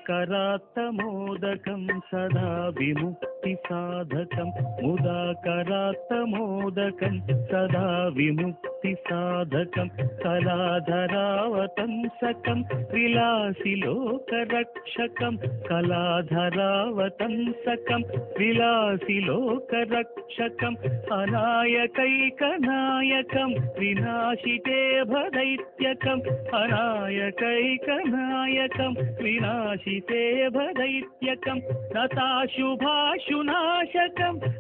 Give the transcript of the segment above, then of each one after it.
मुदाकरात्तमोदकं सदा विमुक्तिसाधकं मुदाकरात्तमोदकं सदा विमुक्तिसाधकं कलाधरावतंसकं विलासिलोकरक्षकं कलाधरावतंसकं विलासिलोकरक्षकम् अनायकैकनायकं विनाशिते भदैत्यकम् अनायकैकनायकं विनाशिते भदैत्यकं नताशुभाशुनाशकं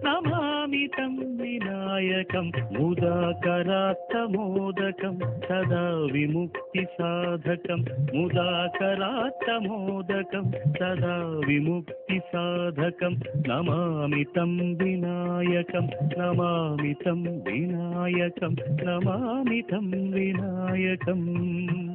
नमामि तं विनायकं मुदाकरात्तमोदकं सदा विमुक्तिसाधकं मुदाकरात्तमोदकं सदा विमुक्तिसाधकं नमामि तं विनायकं नमामि तं विनायकं नमामि तं विनायकम्